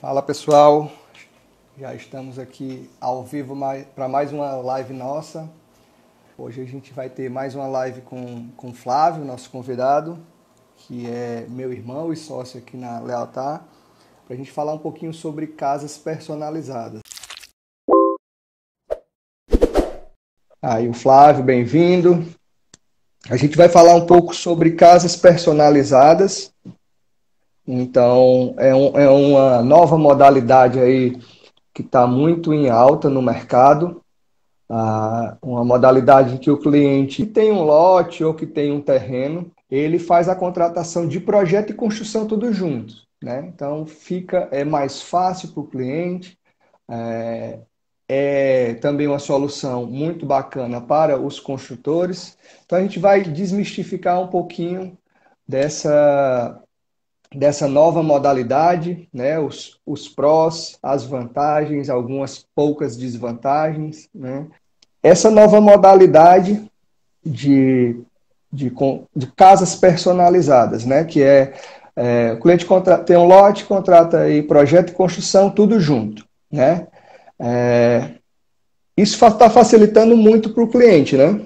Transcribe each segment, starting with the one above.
Fala pessoal, já estamos aqui ao vivo para mais uma live nossa. Hoje a gente vai ter mais uma live com o Flávio, nosso convidado, que é meu irmão e sócio aqui na Lealtar, para a gente falar um pouquinho sobre casas personalizadas. Aí o Flávio, bem-vindo. A gente vai falar um pouco sobre casas personalizadas. Então, é uma nova modalidade aí que está muito em alta no mercado. Uma modalidade em que o cliente que tem um lote ou que tem um terreno, ele faz a contratação de projeto e construção tudo junto, né? Então, é mais fácil para o cliente, é também uma solução muito bacana para os construtores. Então, a gente vai desmistificar um pouquinho dessa nova modalidade, né? Os prós, as vantagens, algumas poucas desvantagens, né? Essa nova modalidade de casas personalizadas, né? Que o cliente tem um lote, contrata aí projeto e construção, tudo junto, né? Isso está facilitando muito para o cliente, né?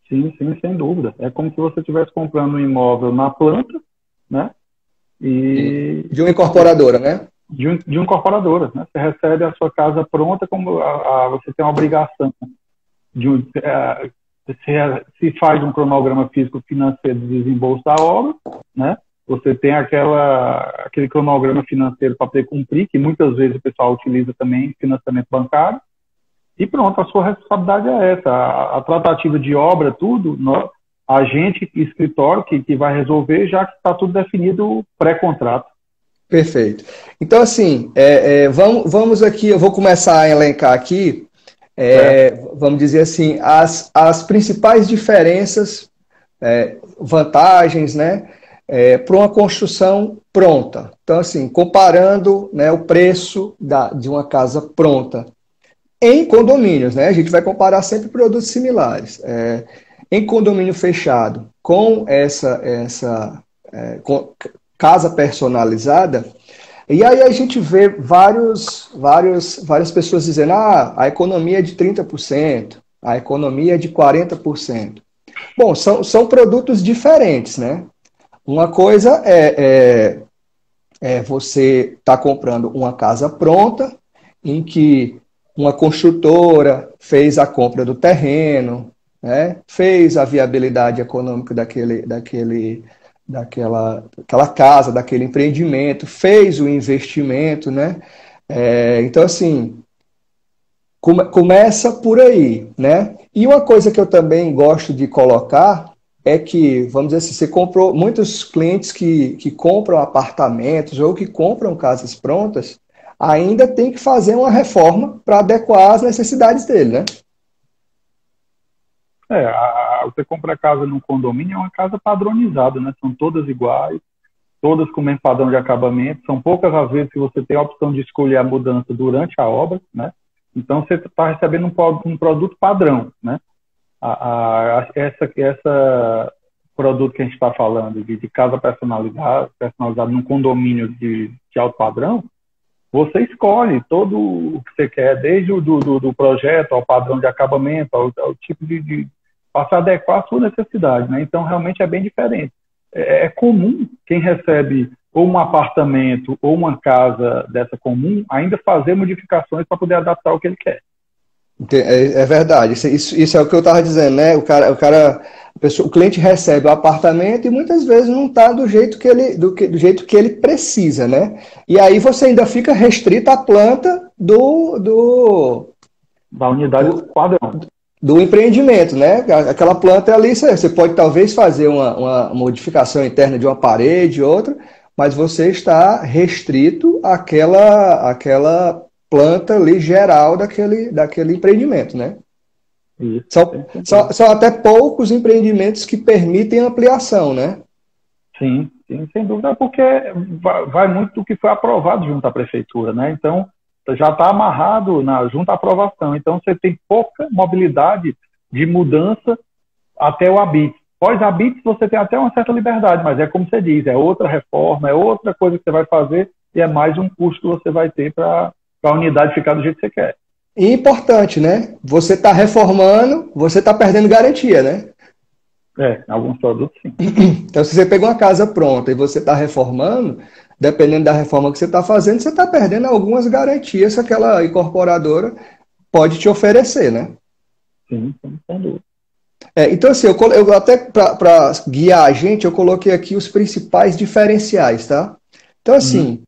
Sim, sem dúvida. É como se você estivesse comprando um imóvel na planta, né? De uma incorporadora, né? De uma incorporadora, né? Você recebe a sua casa pronta, como você tem a obrigação se faz um cronograma físico-financeiro de desembolso da obra, né? Você tem aquele cronograma financeiro para poder cumprir, que muitas vezes o pessoal utiliza também financiamento bancário. E pronto, a sua responsabilidade é essa. A tratativa de obra, tudo, a gente, escritório, que vai resolver, já que está tudo definido pré-contrato. Perfeito. Então, assim, vamos aqui, eu vou começar a elencar aqui, vamos dizer assim, as principais diferenças, vantagens, né, para uma construção pronta. Então, assim, comparando, né, o preço de uma casa pronta em condomínios, né? A gente vai comparar sempre produtos similares. Em condomínio fechado, com com casa personalizada, e aí a gente vê várias pessoas dizendo a economia é de 30%, a economia é de 40%. Bom, são produtos diferentes, né? Uma coisa é você estar comprando uma casa pronta, em que uma construtora fez a compra do terreno, né? Fez a viabilidade econômica daquela casa, daquele empreendimento, fez o investimento, né? Então, assim, começa por aí, né? E uma coisa que eu também gosto de colocar é que, vamos dizer assim, você comprou, muitos clientes que compram apartamentos ou que compram casas prontas, ainda tem que fazer uma reforma para adequar às necessidades dele, né? Você compra casa num condomínio, é uma casa padronizada, né? São todas iguais, todas com o mesmo padrão de acabamento. São poucas as vezes que você tem a opção de escolher a mudança durante a obra, né? Então, você está recebendo um produto padrão, né? Essa produto que a gente está falando, de casa personalizada num condomínio de alto padrão, você escolhe todo o que você quer, desde do projeto ao padrão de acabamento, ao tipo para se adequar à sua necessidade, né? Então, realmente é bem diferente. É comum quem recebe ou um apartamento ou uma casa dessa comum ainda fazer modificações para poder adaptar o que ele quer. É verdade, isso é o que eu estava dizendo, né? O cliente recebe o apartamento e muitas vezes não está do jeito do jeito que ele precisa, né? E aí você ainda fica restrito à planta da unidade padrão. Do empreendimento, né? Aquela planta ali, você pode talvez fazer uma modificação interna de uma parede, outra, mas você está restrito àquela planta ali geral daquele empreendimento, né? Isso. São até poucos empreendimentos que permitem ampliação, né? Sim, sem dúvida, porque vai muito do que foi aprovado junto à prefeitura, né? Então, já está amarrado junto à aprovação. Então, você tem pouca mobilidade de mudança até o habite, Pós-habites você tem até uma certa liberdade, mas é como você diz, é outra reforma, é outra coisa que você vai fazer e é mais um custo que você vai ter para a unidade ficar do jeito que você quer. E importante, né? Você está reformando, você está perdendo garantia, né? Alguns produtos sim. Então, se você pega uma casa pronta e você está reformando, dependendo da reforma que você está fazendo, você está perdendo algumas garantias que aquela incorporadora pode te oferecer, né? Sim, sem dúvida. Então, assim, eu até para guiar a gente, eu coloquei aqui os principais diferenciais, tá? Então, assim,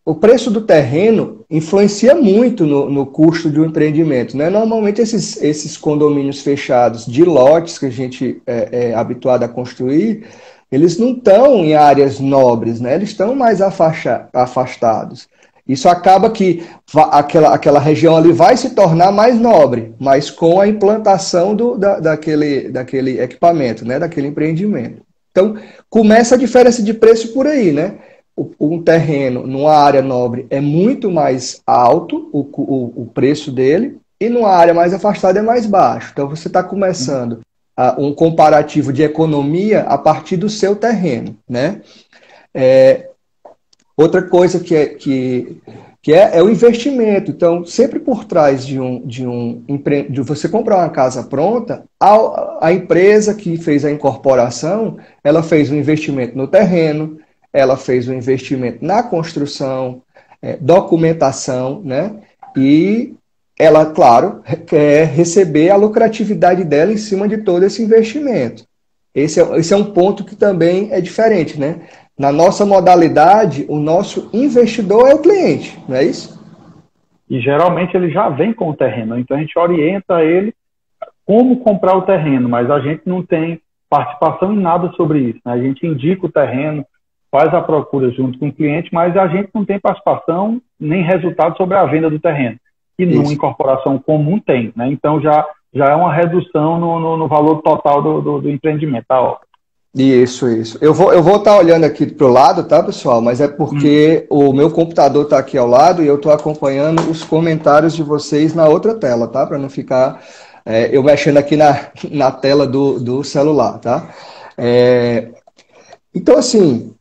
o preço do terreno influencia muito no custo de um empreendimento, né? Normalmente, esses condomínios fechados de lotes que a gente é habituado a construir, eles não estão em áreas nobres, né? Eles estão mais afastados. Isso acaba que aquela região ali vai se tornar mais nobre, mas com a implantação daquele equipamento, né, daquele empreendimento. Então, começa a diferença de preço por aí, né? Um terreno numa área nobre é muito mais alto o preço dele, e numa área mais afastada é mais baixo. Então, você está começando um comparativo de economia a partir do seu terreno, né? Outra coisa que é o investimento. Então, sempre por trás de você comprar uma casa pronta, a empresa que fez a incorporação, ela fez um investimento no terreno, ela fez um investimento na construção, documentação, né? E ela, claro, quer receber a lucratividade dela em cima de todo esse investimento. Esse é um ponto que também é diferente, né? Na nossa modalidade, o nosso investidor é o cliente, não é isso? E geralmente ele já vem com o terreno, então a gente orienta ele como comprar o terreno, mas a gente não tem participação em nada sobre isso, né? A gente indica o terreno, faz a procura junto com o cliente, mas a gente não tem participação nem resultado sobre a venda do terreno, que numa incorporação comum tem, né? Então já é uma redução no valor total do empreendimento, da obra. Isso. Eu vou estar olhando aqui para o lado, tá, pessoal? Mas é porque o meu computador está aqui ao lado e eu estou acompanhando os comentários de vocês na outra tela, tá? Para não ficar eu mexendo aqui na tela do celular, tá? Então, assim,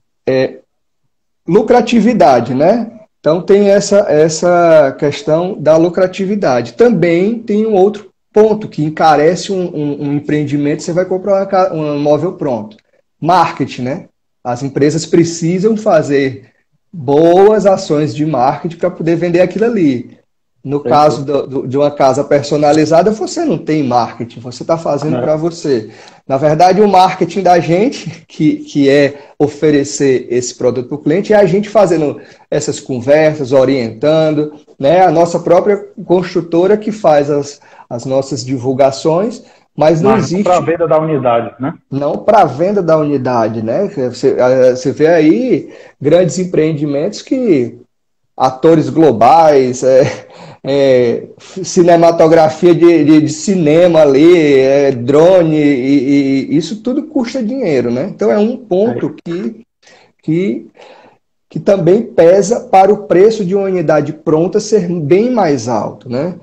lucratividade, né? Então, tem essa questão da lucratividade. Também tem um outro ponto que encarece um empreendimento. Você vai comprar um imóvel pronto. Marketing, né? As empresas precisam fazer boas ações de marketing para poder vender aquilo ali. No caso de uma casa personalizada, você não tem marketing, você está fazendo para você. Na verdade, o marketing da gente, que é oferecer esse produto para o cliente, é a gente fazendo essas conversas, orientando, né? A nossa própria construtora que faz as nossas divulgações, mas não existe... para a venda da unidade, né? Não para a venda da unidade, né? Você vê aí grandes empreendimentos que atores globais, cinematografia de cinema ali, drone, e isso tudo custa dinheiro, né? Então é um ponto que também pesa para o preço de uma unidade pronta ser bem mais alto, né?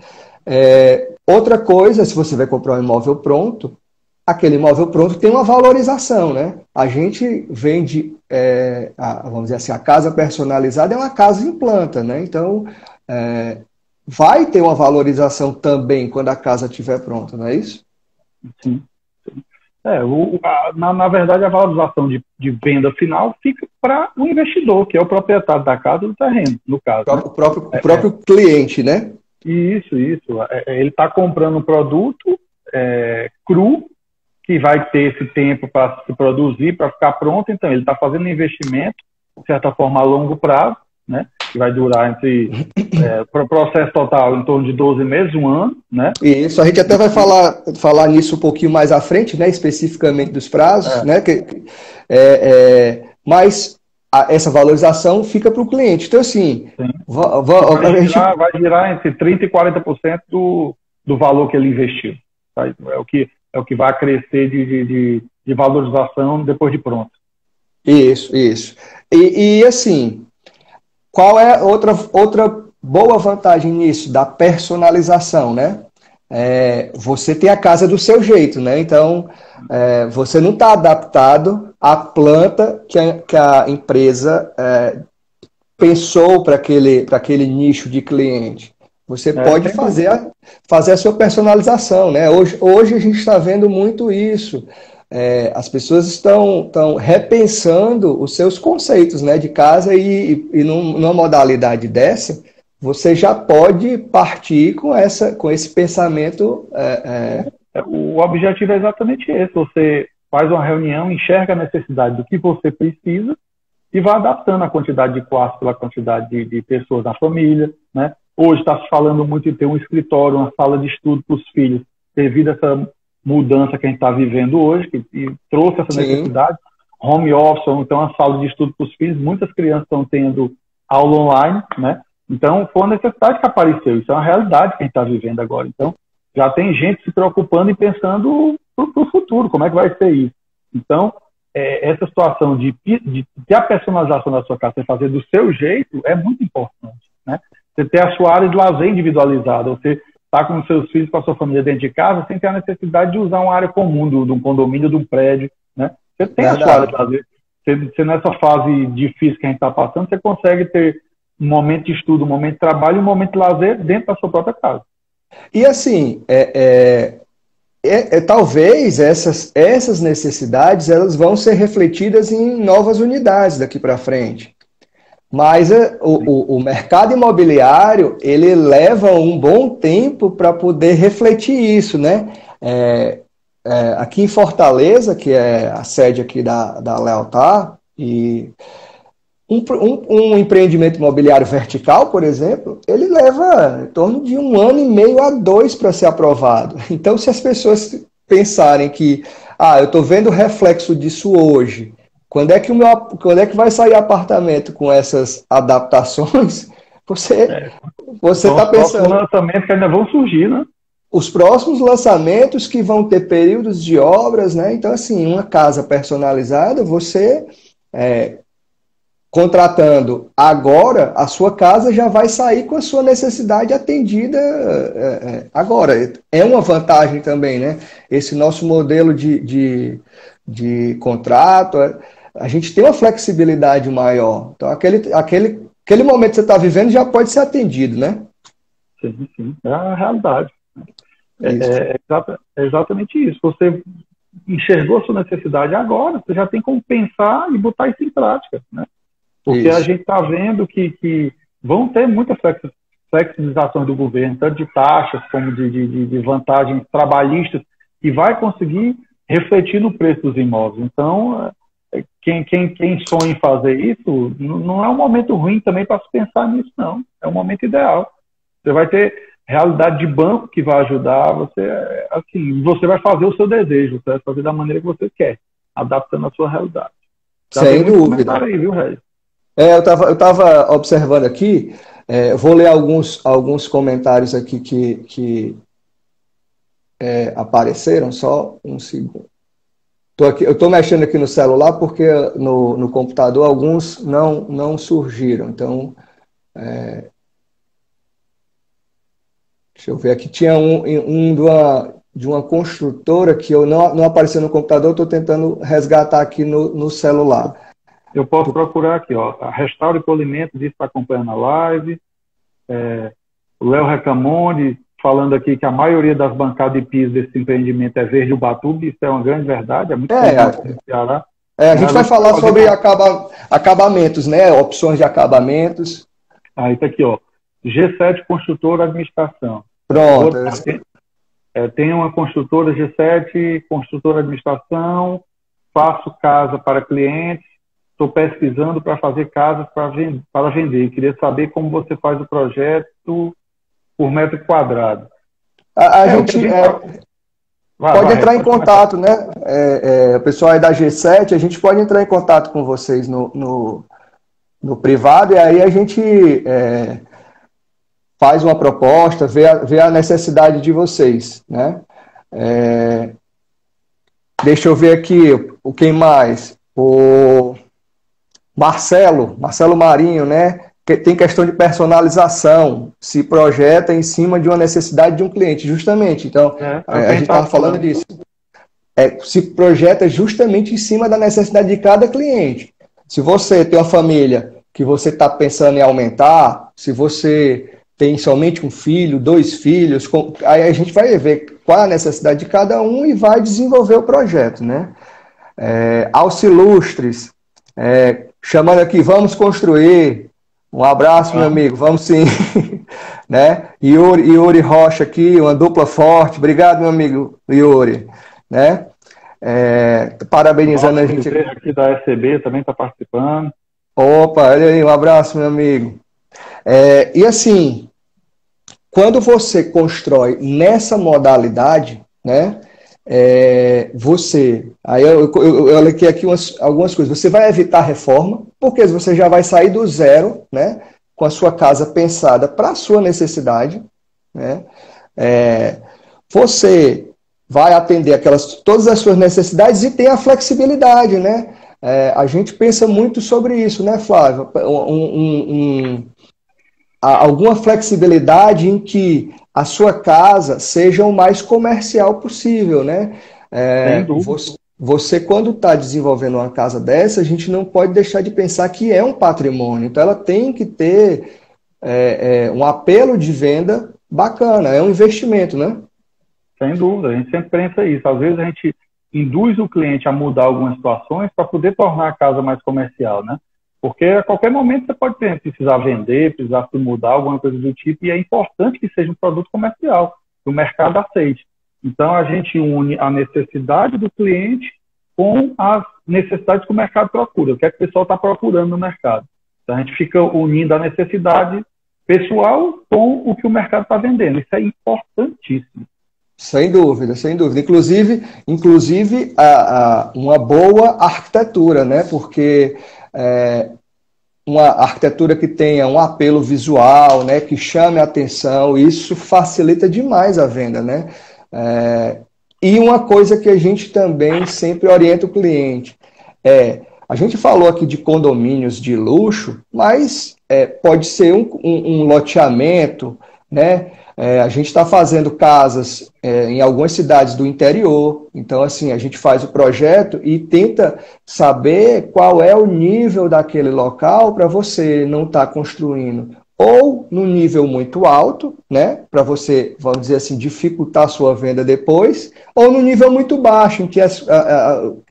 Outra coisa, se você vai comprar um imóvel pronto, aquele imóvel pronto tem uma valorização, né? A gente vende, vamos dizer assim, a casa personalizada é uma casa em planta, né? Então, vai ter uma valorização também quando a casa estiver pronta, não é isso? Sim. Na verdade, a valorização de venda final fica para o investidor, que é o proprietário da casa ou do terreno, no caso. O próprio cliente, né? Isso. Ele está comprando um produto cru, que vai ter esse tempo para se produzir, para ficar pronto. Então, ele está fazendo um investimento, de certa forma, a longo prazo, né? Que vai durar para o processo total em torno de 12 meses, um ano, né? Isso, a gente até vai falar nisso um pouquinho mais à frente, né? Especificamente dos prazos, né? Mas essa valorização fica para o cliente. Então, assim... Vai girar entre 30% e 40% do valor que ele investiu. Tá? É o que vai crescer de valorização depois de pronto. Isso. E assim, qual é outra boa vantagem nisso, da personalização, né? você tem a casa do seu jeito, né? Então, você não está adaptado à planta que a empresa pensou para aquele nicho de cliente. Você pode fazer a sua personalização, né? Hoje a gente está vendo muito isso. As pessoas estão repensando os seus conceitos, né, de casa e numa modalidade dessa, você já pode partir com esse pensamento. O objetivo é exatamente esse. Você faz uma reunião, enxerga a necessidade do que você precisa e vai adaptando a quantidade de quartos pela quantidade de pessoas na família, né? Hoje está se falando muito em ter um escritório, uma sala de estudo para os filhos, devido a essa mudança que a gente está vivendo hoje, que trouxe essa necessidade. Home office, ou então a sala de estudo para os filhos, muitas crianças estão tendo aula online, né? Então, foi uma necessidade que apareceu. Isso é uma realidade que a gente está vivendo agora. Então, já tem gente se preocupando e pensando para o futuro, como é que vai ser isso. Então, essa situação de a personalização da sua casa, você fazer do seu jeito, é muito importante, né? Você ter a sua área de lazer individualizada, você tá com os seus filhos, com a sua família dentro de casa, sem ter a necessidade de usar uma área comum de um condomínio, de um prédio, né? Você tem a sua área de lazer. Você nessa fase difícil que a gente está passando, você consegue ter um momento de estudo, um momento de trabalho e um momento de lazer dentro da sua própria casa. E assim, talvez essas necessidades elas vão ser refletidas em novas unidades daqui para frente. Mas o mercado imobiliário, ele leva um bom tempo para poder refletir isso, né? Aqui em Fortaleza, que é a sede aqui da Lealtar, e um empreendimento imobiliário vertical, por exemplo, ele leva em torno de 1 ano e meio a 2 para ser aprovado. Então, se as pessoas pensarem que, eu estou vendo o reflexo disso hoje, quando é que vai sair apartamento com essas adaptações? Você está pensando... Os lançamentos que ainda vão surgir, né? Os próximos lançamentos que vão ter períodos de obras, né? Então, assim, uma casa personalizada, você contratando agora, a sua casa já vai sair com a sua necessidade atendida agora. É uma vantagem também, né? Esse nosso modelo de contrato, a gente tem uma flexibilidade maior. Então, aquele momento que você está vivendo já pode ser atendido, né? Sim. É a realidade. É exatamente isso. Você enxergou a sua necessidade agora, você já tem como pensar e botar isso em prática, né? Porque a gente está vendo que vão ter muitas flexibilizações do governo, tanto de taxas como de vantagens trabalhistas, que vai conseguir refletir no preço dos imóveis. Então, quem sonha em fazer isso, não é um momento ruim também para se pensar nisso, não. É um momento ideal. Você vai ter realidade de banco que vai ajudar você, assim, você vai fazer o seu desejo, você vai fazer da maneira que você quer, adaptando a sua realidade. Sem dúvida. Aí, viu, Regis? Eu estava observando aqui, vou ler alguns comentários aqui que apareceram, só um segundo. Eu estou mexendo aqui no celular porque no computador alguns não surgiram. Então, deixa eu ver aqui. Tinha de uma construtora que não apareceu no computador, estou tentando resgatar aqui no celular. Eu posso procurar aqui, ó. A Restauro e Polimento disse que está acompanhando a live. O Léo Recamone falando aqui que a maioria das bancadas de piso desse empreendimento é verde Ubatuba. Isso é uma grande verdade. É muito no Ceará. A gente vai falar sobre acabamentos, né? Opções de acabamentos. Aí tá aqui, ó. G7 Construtora Administração. Pronto. Tem uma construtora G7 Construtora Administração. Faço casa para clientes. Estou pesquisando para fazer casas para vender. Queria saber como você faz o projeto por metro quadrado. A gente pode entrar em contato, né? O pessoal aí da G7, a gente pode entrar em contato com vocês no privado e aí a gente faz uma proposta, vê a necessidade de vocês, né? Deixa eu ver aqui, quem mais? O Marcelo Marinho, né? tem questão de personalização, se projeta em cima de uma necessidade de um cliente, justamente. Então, a gente estava falando disso. Se projeta justamente em cima da necessidade de cada cliente. Se você tem uma família que você está pensando em aumentar, se você tem somente um filho, 2 filhos, aí a gente vai ver qual é a necessidade de cada um e vai desenvolver o projeto, né? Alcilustres, chamando aqui, vamos construir. Um abraço, meu amigo, vamos sim. Né? Yuri Rocha aqui, uma dupla forte. Obrigado, meu amigo Yuri. Né? Parabenizando a gente aqui da SCB também está participando. Opa, olha aí, um abraço, meu amigo. E assim, quando você constrói nessa modalidade, né, aí eu coloquei aqui algumas coisas, você vai evitar reforma, porque você já vai sair do zero, né, com a sua casa pensada para a sua necessidade, né, você vai atender todas as suas necessidades e tem a flexibilidade, né? A gente pensa muito sobre isso, né, Flávio? Alguma flexibilidade em que a sua casa seja o mais comercial possível, né? Você, quando está desenvolvendo uma casa dessa, a gente não pode deixar de pensar que é um patrimônio. Então, ela tem que ter um apelo de venda bacana, é um investimento, né? Sem dúvida, a gente sempre pensa isso. Às vezes a gente induz o cliente a mudar algumas situações para poder tornar a casa mais comercial, né? Porque a qualquer momento você pode precisar vender, precisar se mudar, alguma coisa do tipo, e é importante que seja um produto comercial, que o mercado aceite. Então a gente une a necessidade do cliente com as necessidades que o mercado procura, o que é que o pessoal está procurando no mercado. Então a gente fica unindo a necessidade pessoal com o que o mercado está vendendo. Isso é importantíssimo. Sem dúvida, sem dúvida. Inclusive uma boa arquitetura, né? Porque uma arquitetura que tenha um apelo visual, né? Que chame a atenção, isso facilita demais a venda, né? E uma coisa que a gente também sempre orienta o cliente a gente falou aqui de condomínios de luxo, mas pode ser um loteamento, né? A gente está fazendo casas em algumas cidades do interior, então assim, a gente faz o projeto e tenta saber qual é o nível daquele local para você não estar construindo ou no nível muito alto, né, para você, vamos dizer assim, dificultar a sua venda depois, ou no nível muito baixo, em que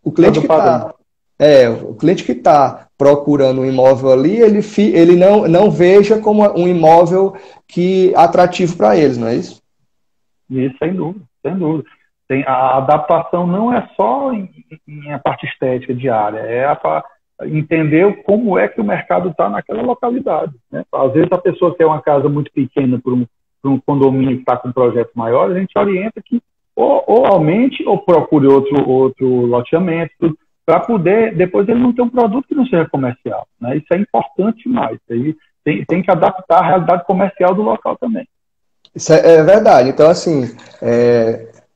o cliente que está procurando um imóvel ali, ele não veja como um imóvel atrativo para eles, não é isso? Isso, sem dúvida, sem dúvida. A adaptação não é só em a parte estética de área, para entender como é que o mercado está naquela localidade, né? Às vezes a pessoa quer uma casa muito pequena para um condomínio que está com um projeto maior, a gente orienta que ou aumente ou procure outro loteamento, para poder, depois ele não ter um produto que não seja comercial, né? Isso é importante demais. Tem que adaptar a realidade comercial do local também. Isso é verdade. Então, assim,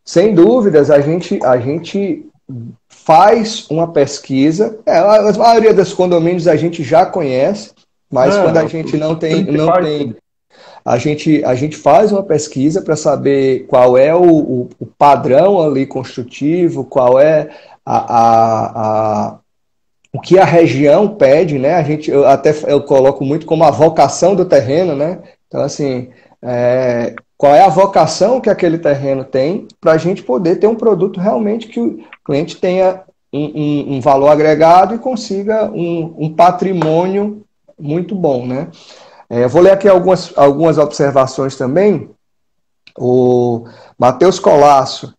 sem dúvidas, a gente faz uma pesquisa. A maioria dos condomínios a gente já conhece, mas quando a gente não tem, a gente faz uma pesquisa para saber qual é o padrão ali construtivo, qual é o que a região pede, né? Eu coloco muito como a vocação do terreno, né? Então, assim, qual é a vocação que aquele terreno tem para a gente poder ter um produto realmente que o cliente tenha um valor agregado e consiga um patrimônio muito bom, né? Eu vou ler aqui algumas observações também. O Matheus Colasso.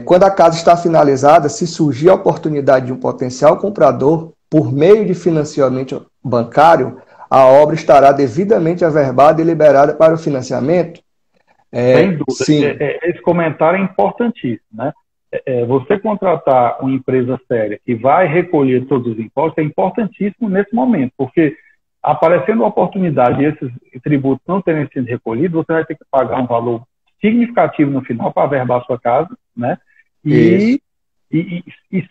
Quando a casa está finalizada, se surgir a oportunidade de um potencial comprador por meio de financiamento bancário, a obra estará devidamente averbada e liberada para o financiamento? Sem dúvida. Sim. Esse comentário é importantíssimo, né? Você contratar uma empresa séria que vai recolher todos os impostos é importantíssimo nesse momento, porque aparecendo a oportunidade de esses tributos não terem sido recolhidos, você vai ter que pagar um valor significativo no final para averbar a sua casa, né? E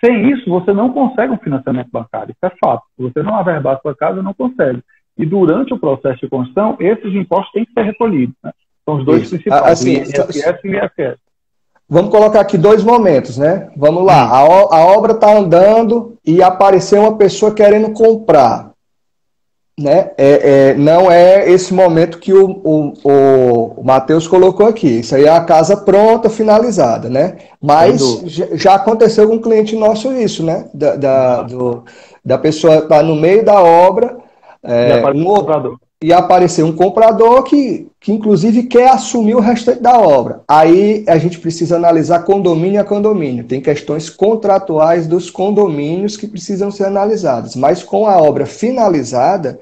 sem isso, você não consegue um financiamento bancário. Isso é fato. Se você não averbar a sua casa, não consegue. e durante o processo de construção, esses impostos têm que ser recolhidos, né? São os dois principais, assim, o ISS e o ISS. Vamos colocar aqui 2 momentos, né? Vamos lá, a obra está andando e apareceu uma pessoa querendo comprar, né? Não é esse momento que o Matheus colocou aqui. Isso aí é a casa pronta, finalizada, né? Mas já aconteceu com um cliente nosso isso, né? Da pessoa estar no meio da obra e aparecer um comprador que inclusive quer assumir o restante da obra. Aí a gente precisa analisar condomínio a condomínio. Tem questões contratuais dos condomínios que precisam ser analisadas. Mas com a obra finalizada,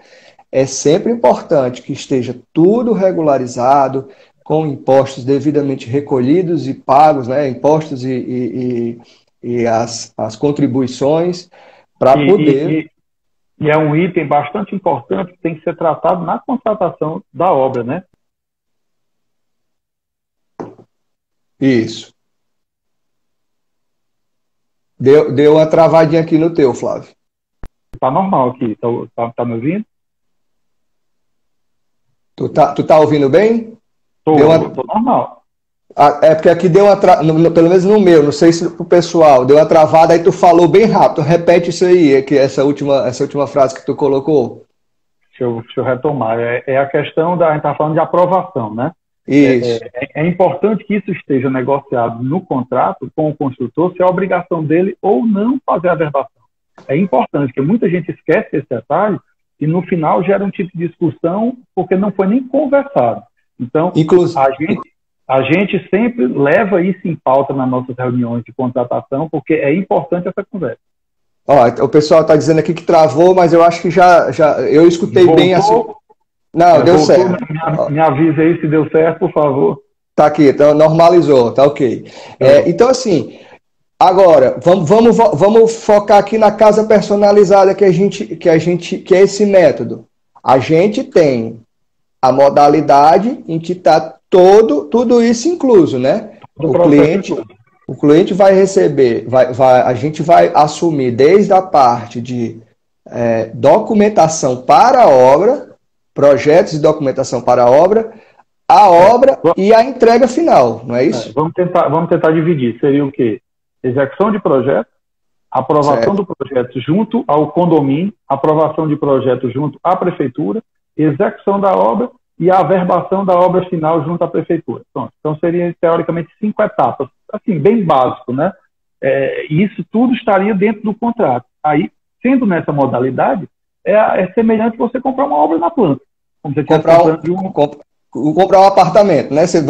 é sempre importante que esteja tudo regularizado, com impostos devidamente recolhidos e pagos, né? Impostos e as contribuições, para poder... E é um item bastante importante que tem que ser tratado na contratação da obra, né? Isso. Deu uma travadinha aqui no teu, Flávio. Tá normal aqui. Tá me ouvindo? Tu tá ouvindo bem? Tô normal. É porque aqui deu uma pelo menos no meu, não sei se pro pessoal, deu uma travada, aí tu falou bem rápido. Repete isso aí, essa última frase que tu colocou. Deixa eu retomar. É a questão a gente tá falando de aprovação, né? Isso. É importante que isso esteja negociado no contrato com o construtor, se é a obrigação dele ou não fazer a verbação. É importante, porque muita gente esquece esse detalhe e no final gera um tipo de discussão porque não foi nem conversado. Então, a gente sempre leva isso em pauta nas nossas reuniões de contratação, porque é importante essa conversa. Ó, o pessoal está dizendo aqui que travou, mas eu acho que já eu escutei bem assim. Não, deu certo. Me avisa aí se deu certo, por favor. Tá aqui, então normalizou, tá ok. Então, assim, agora, vamos focar aqui na casa personalizada que é esse método. A gente tem a modalidade em que está tudo isso incluso, né? O cliente vai receber, a gente vai assumir desde a parte de documentação para a obra, projetos de documentação para a obra e a entrega final, não é isso? Vamos tentar dividir. Seria o quê? Execução de projeto, aprovação do projeto junto ao condomínio, aprovação de projeto junto à prefeitura, execução da obra e a averbação da obra final junto à prefeitura. Pronto. Então, seria, teoricamente, 5 etapas. Assim, bem básico, né? Isso tudo estaria dentro do contrato. Aí, sendo nessa modalidade, é semelhante você comprar uma obra na planta. Como você comprar um apartamento, né? Você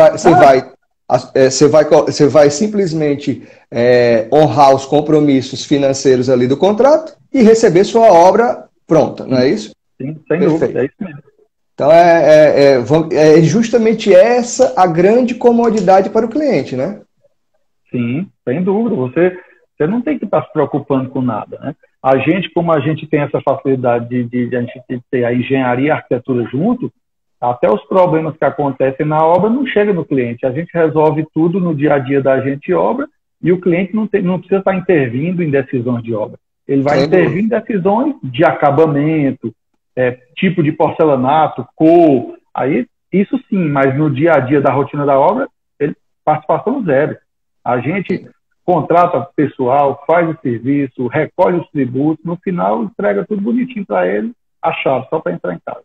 vai simplesmente honrar os compromissos financeiros ali do contrato e receber sua obra pronta, não é isso? Sim, sem dúvida, é isso mesmo. Então, é justamente essa a grande comodidade para o cliente, né? Sim, sem dúvida. Você não tem que estar se preocupando com nada, né? A gente, como a gente tem essa facilidade de a gente ter a engenharia e a arquitetura junto, até os problemas que acontecem na obra não chegam no cliente. A gente resolve tudo no dia a dia da gente de obra e o cliente não precisa estar intervindo em decisões de obra. Ele vai intervir em decisões de acabamento, tipo de porcelanato, cor, aí isso sim, mas no dia a dia da rotina da obra, participação zero. A gente contrata pessoal, faz o serviço, recolhe os tributos, no final entrega tudo bonitinho para ele, a chave, só para entrar em casa.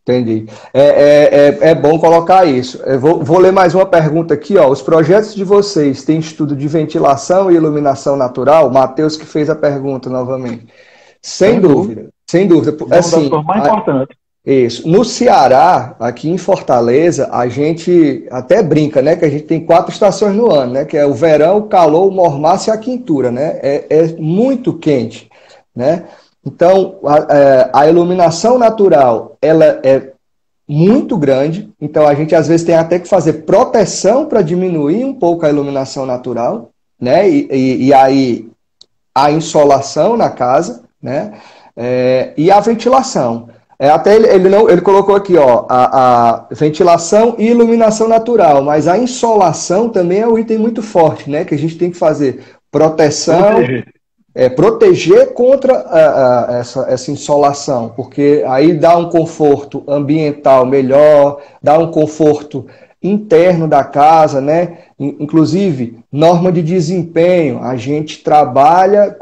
Entendi. É bom colocar isso. Eu vou ler mais uma pergunta aqui. Ó. Os projetos de vocês têm estudo de ventilação e iluminação natural? Matheus que fez a pergunta novamente. Sem dúvida. Sem dúvida. Assim, mais importante. Isso. No Ceará, aqui em Fortaleza, a gente até brinca, né? Que a gente tem 4 estações no ano, né? Que é o verão, o calor, o mormaço e a quintura, né? É muito quente, né? Então, a iluminação natural, ela é muito grande. Então, a gente às vezes tem até que fazer proteção para diminuir um pouco a iluminação natural, né? E aí a insolação na casa, né? E a ventilação. Até ele colocou aqui, ó, a ventilação e iluminação natural, mas a insolação também é um item muito forte, né? Que a gente tem que fazer proteção proteger contra essa insolação, porque aí dá um conforto ambiental melhor, dá um conforto interno da casa, né? Inclusive, norma de desempenho, a gente trabalha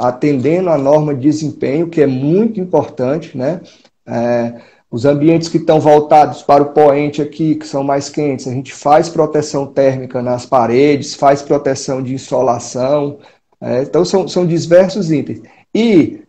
atendendo a norma de desempenho, que é muito importante, né? Os ambientes que estão voltados para o poente aqui, que são mais quentes, a gente faz proteção térmica nas paredes, faz proteção de insolação, então são diversos itens. E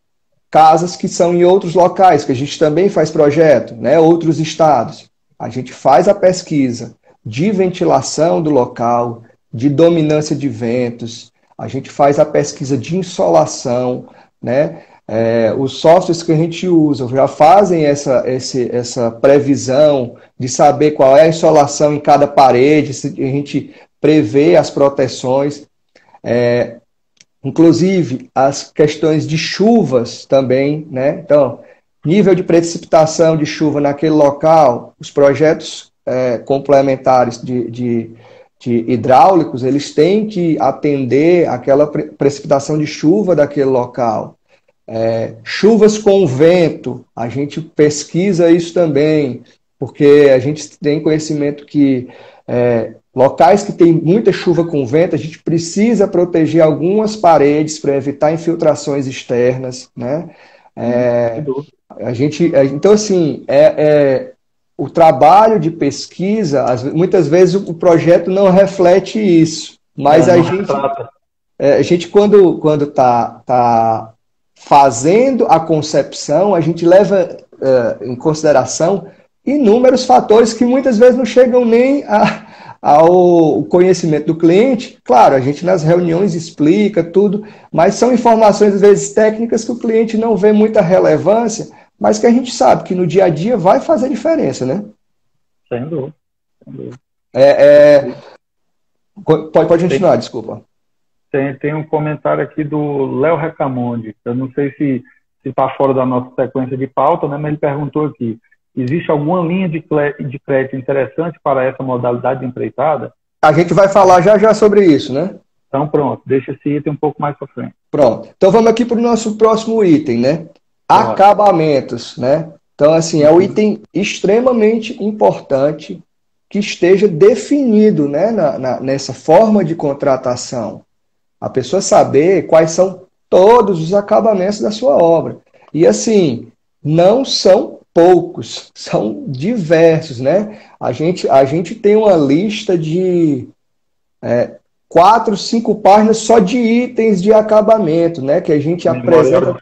casas que são em outros locais, que a gente também faz projeto, né? Outros estados. A gente faz a pesquisa de ventilação do local, de dominância de ventos, a gente faz a pesquisa de insolação, né? Os softwares que a gente usa já fazem essa previsão de saber qual é a insolação em cada parede, a gente prevê as proteções. Inclusive, as questões de chuvas também, né? Então, nível de precipitação de chuva naquele local, os projetos complementares de hidráulicos, eles têm que atender aquela precipitação de chuva daquele local. Chuvas com vento, a gente pesquisa isso também, porque a gente tem conhecimento que locais que tem muita chuva com vento, a gente precisa proteger algumas paredes para evitar infiltrações externas, né? Então, assim, o trabalho de pesquisa, muitas vezes o projeto não reflete isso, mas a gente quando está fazendo a concepção, a gente leva em consideração inúmeros fatores que muitas vezes não chegam nem ao conhecimento do cliente. Claro, a gente nas reuniões explica tudo, mas são informações às vezes técnicas que o cliente não vê muita relevância, mas que a gente sabe que no dia a dia vai fazer diferença, né? Sem dúvida. Pode continuar, desculpa. Tem um comentário aqui do Léo Recamonde. Eu não sei se está fora da nossa sequência de pauta, né, mas ele perguntou aqui: existe alguma linha de crédito interessante para essa modalidade de empreitada? A gente vai falar já sobre isso, né? Então pronto, deixa esse item um pouco mais para frente. Pronto. Então vamos aqui para o nosso próximo item, né? Acabamentos, né? Então, assim, é um item extremamente importante que esteja definido, né, nessa forma de contratação. A pessoa saber quais são todos os acabamentos da sua obra. E, assim, não são poucos, são diversos, né? A gente tem uma lista de 4, 5 páginas só de itens de acabamento, né? Que a gente apresenta.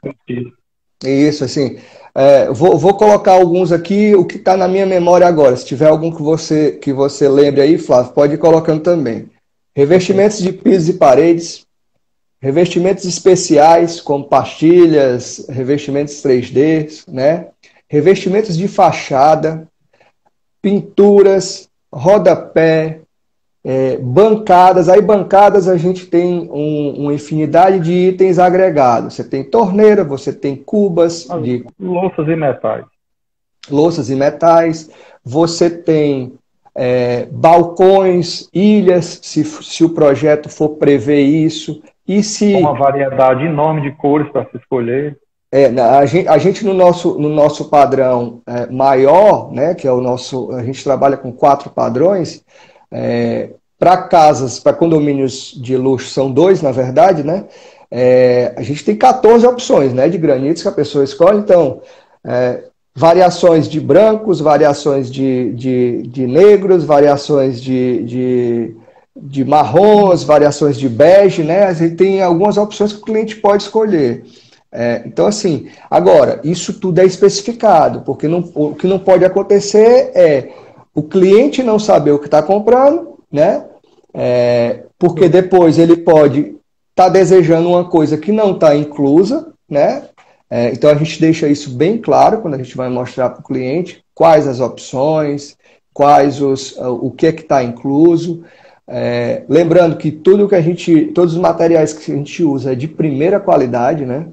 Isso, assim. Vou colocar alguns aqui, o que está na minha memória agora. Se tiver algum que você lembre aí, Flávio, pode ir colocando também. Revestimentos de pisos e paredes, revestimentos especiais, como pastilhas, revestimentos 3D, né? Revestimentos de fachada, pinturas, rodapé, bancadas. Aí bancadas a gente tem uma infinidade de itens agregados. Você tem torneira, você tem cubas de louças e metais. Louças e metais. Você tem balcões, ilhas, se o projeto for prever isso. E se uma variedade enorme de cores para se escolher. A gente no nosso padrão maior, né, que é o nosso, a gente trabalha com 4 padrões. Para casas, para condomínios de luxo, são 2, na verdade, né? A gente tem 14 opções, né, de granitos que a pessoa escolhe. Então, variações de brancos, variações de negros, variações de marrons, variações de bege, né? A gente tem algumas opções que o cliente pode escolher. Então, assim, agora, isso tudo é especificado, porque o que não pode acontecer é o cliente não saber o que está comprando, né? Porque depois ele pode estar desejando uma coisa que não está inclusa, né? Então a gente deixa isso bem claro quando a gente vai mostrar para o cliente quais as opções, o que é que está incluso. Lembrando que todos os materiais que a gente usa é de primeira qualidade, né?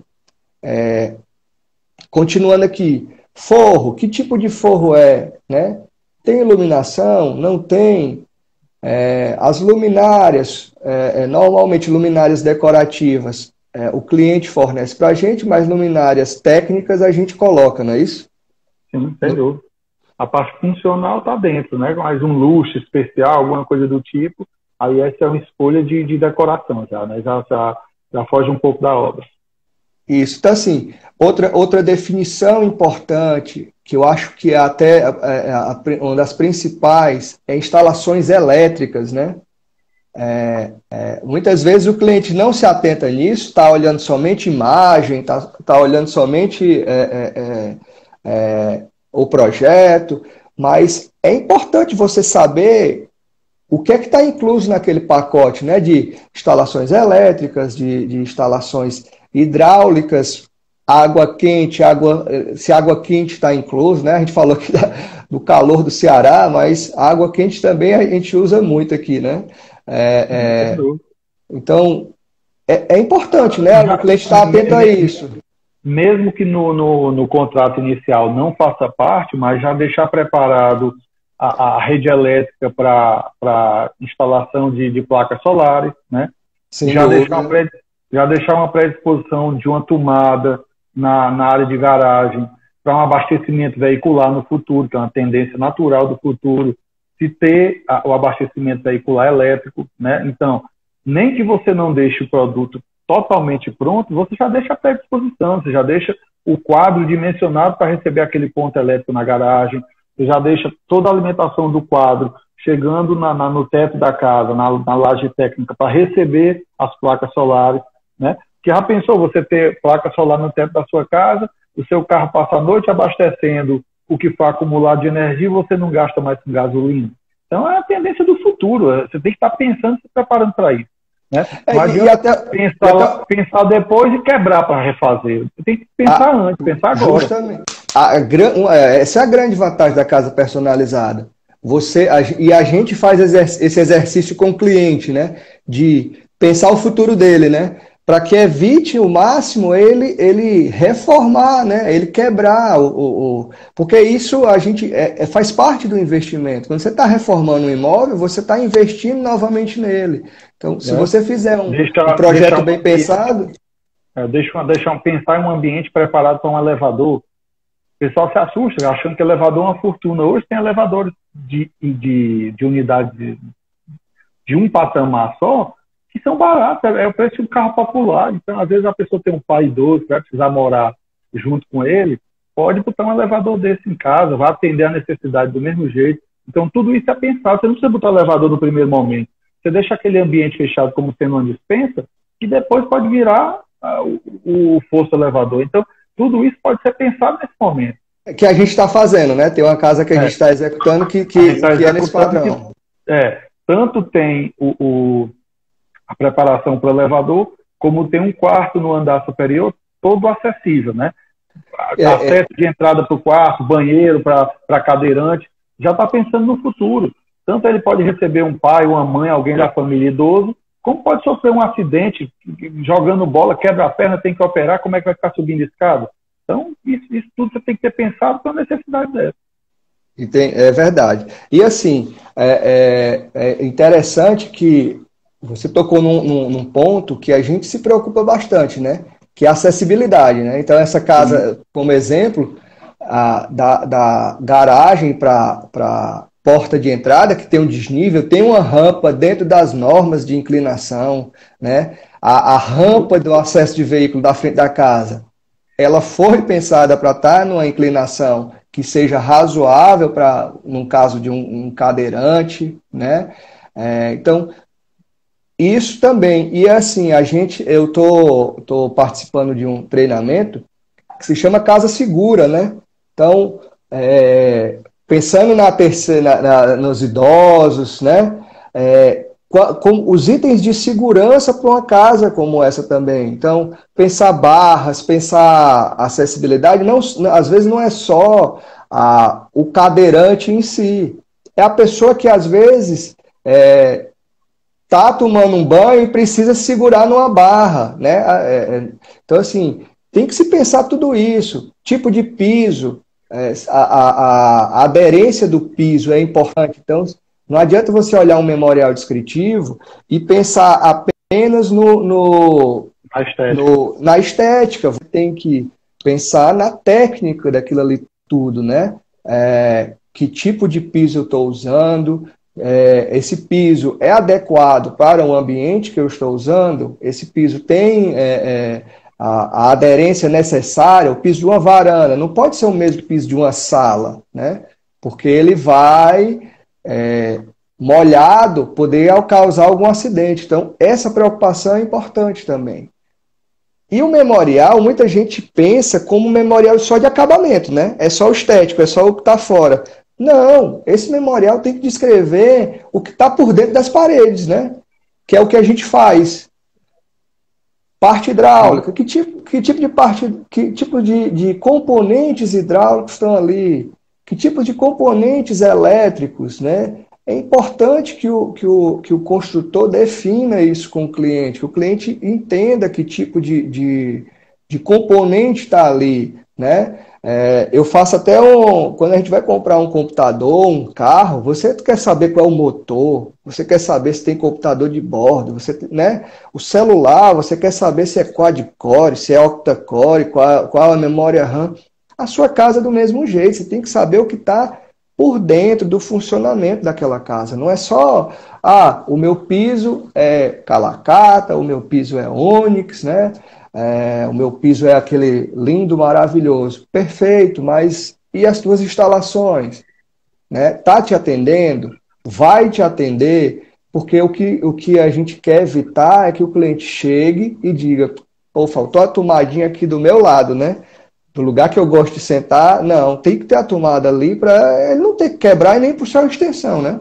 Continuando aqui, forro, que tipo de forro é, né? Tem iluminação? Não tem? As luminárias, normalmente luminárias decorativas, o cliente fornece para a gente, mas luminárias técnicas a gente coloca, não é isso? Sim, sem dúvida. A parte funcional está dentro, né? Mais um luxo especial, alguma coisa do tipo. Aí essa é uma escolha de decoração já, né? Já foge um pouco da obra. Isso. Então, assim, outra definição importante, que eu acho que é até uma das principais, é instalações elétricas, né? Muitas vezes o cliente não se atenta nisso, está olhando somente imagem, está olhando somente o projeto, mas é importante você saber o que é que está incluso naquele pacote, né, de instalações elétricas, de instalações hidráulicas, água quente, se água quente está incluso, né? A gente falou aqui do calor do Ceará, mas água quente também a gente usa muito aqui, né? Então, é importante, né? O cliente estar atento a isso. Mesmo que no contrato inicial não faça parte, mas já deixar preparado a rede elétrica para instalação de placas solares, né? Já deixar uma predisposição de uma tomada na área de garagem para um abastecimento veicular no futuro, que é uma tendência natural do futuro, se ter o abastecimento veicular elétrico, né? Então, nem que você não deixe o produto totalmente pronto, você já deixa a predisposição, você já deixa o quadro dimensionado para receber aquele ponto elétrico na garagem, você já deixa toda a alimentação do quadro chegando no teto da casa, na laje técnica, para receber as placas solares, né? Que já pensou você ter placa solar no teto da sua casa, o seu carro passa a noite abastecendo o que for acumulado de energia e você não gasta mais com gasolina. Então é a tendência do futuro, você tem que estar pensando e se preparando para isso. Né? Não adianta pensar depois e quebrar para refazer. Você tem que pensar antes, pensar agora. Justamente. Essa é a grande vantagem da casa personalizada. A gente faz esse exercício com o cliente, né? De pensar o futuro dele, né? Para que evite o máximo ele reformar, né? Ele quebrar porque isso a gente faz parte do investimento. Quando você está reformando um imóvel, você está investindo novamente nele. Então, se você fizer um projeto bem pensado... Pensar em um ambiente preparado para um elevador. O pessoal se assusta, achando que elevador é uma fortuna. Hoje tem elevadores de unidade de um patamar só, que são baratos, é o preço de um carro popular. Então, às vezes, a pessoa tem um pai idoso que vai precisar morar junto com ele, pode botar um elevador desse em casa, vai atender a necessidade do mesmo jeito. Então, tudo isso é pensado. Você não precisa botar o elevador no primeiro momento. Você deixa aquele ambiente fechado como sendo uma despensa, e depois pode virar o fosso elevador. Então, tudo isso pode ser pensado nesse momento. Que a gente está fazendo, né? Tem uma casa que a gente está executando que é nesse padrão. Tanto tem a preparação para o elevador, como tem um quarto no andar superior, todo acessível, né? Acesso de entrada para o quarto, banheiro para cadeirante, já está pensando no futuro. Tanto ele pode receber um pai, uma mãe, alguém da família idoso, como pode sofrer um acidente, jogando bola, quebra a perna, tem que operar, como é que vai ficar subindo escada? Então, isso tudo você tem que ter pensado com a necessidade dessa. É verdade. E assim, é interessante que você tocou num ponto que a gente se preocupa bastante, né? Que é a acessibilidade, né? Então, essa casa, como exemplo, da garagem para porta de entrada, que tem um desnível, tem uma rampa dentro das normas de inclinação, né? A rampa do acesso de veículo da frente da casa, ela foi pensada para estar numa inclinação que seja razoável para, no caso de um cadeirante, né? Então, isso também. E assim, eu tô participando de um treinamento que se chama Casa Segura, né? Então, pensando nos idosos, né? Com os itens de segurança para uma casa como essa também. Então, pensar barras, pensar acessibilidade, às vezes não é só o cadeirante em si. É a pessoa que, às vezes, está tomando um banho e precisa segurar numa barra, né? Então, assim, tem que se pensar tudo isso. Tipo de piso, a aderência do piso é importante. Então, Não adianta você olhar um memorial descritivo e pensar apenas na estética. Você tem que pensar na técnica daquilo ali tudo, né? Que tipo de piso eu estou usando, esse piso é adequado para o ambiente que eu estou usando, esse piso tem a aderência necessária, o piso de uma varanda, não pode ser o mesmo piso de uma sala, né? Porque ele vai, molhado, poder causar algum acidente. Então, essa preocupação é importante também. E o memorial, muita gente pensa como um memorial só de acabamento, né? É só o estético, é só o que está fora. Não, esse memorial tem que descrever o que está por dentro das paredes, né? Que é o que a gente faz. Parte hidráulica, que tipo de componentes hidráulicos estão ali? Que tipo de componentes elétricos, né? É importante que o construtor defina isso com o cliente, que o cliente entenda que tipo de componente está ali, né? Eu faço até quando a gente vai comprar um computador, um carro, você quer saber qual é o motor, você quer saber se tem computador de bordo, né? O celular, você quer saber se é quad-core, se é octa-core, qual a memória RAM. A sua casa é do mesmo jeito, você tem que saber o que está por dentro do funcionamento daquela casa. Não é só, o meu piso é calacata, o meu piso é ônix, né? O meu piso é aquele lindo, maravilhoso. Perfeito, mas e as tuas instalações? Né? Tá te atendendo? Vai te atender? Porque o que a gente quer evitar é que o cliente chegue e diga, pô, faltou a tomadinha aqui do meu lado, né? Do lugar que eu gosto de sentar, não, tem que ter a tomada ali para ele não ter que quebrar e nem puxar a extensão, né?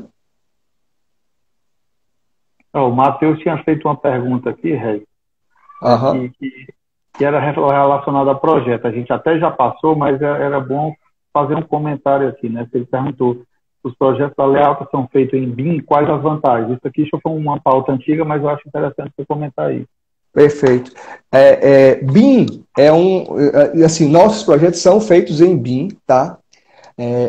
O Matheus tinha feito uma pergunta aqui, Rei, Uhum. que era relacionada ao projeto. A gente até já passou, mas era bom fazer um comentário aqui, né? Ele perguntou, os projetos da Lealta são feitos em BIM, quais as vantagens? Isso aqui já foi uma pauta antiga, mas eu acho interessante você comentar aí. Perfeito. BIM assim, nossos projetos são feitos em BIM, tá?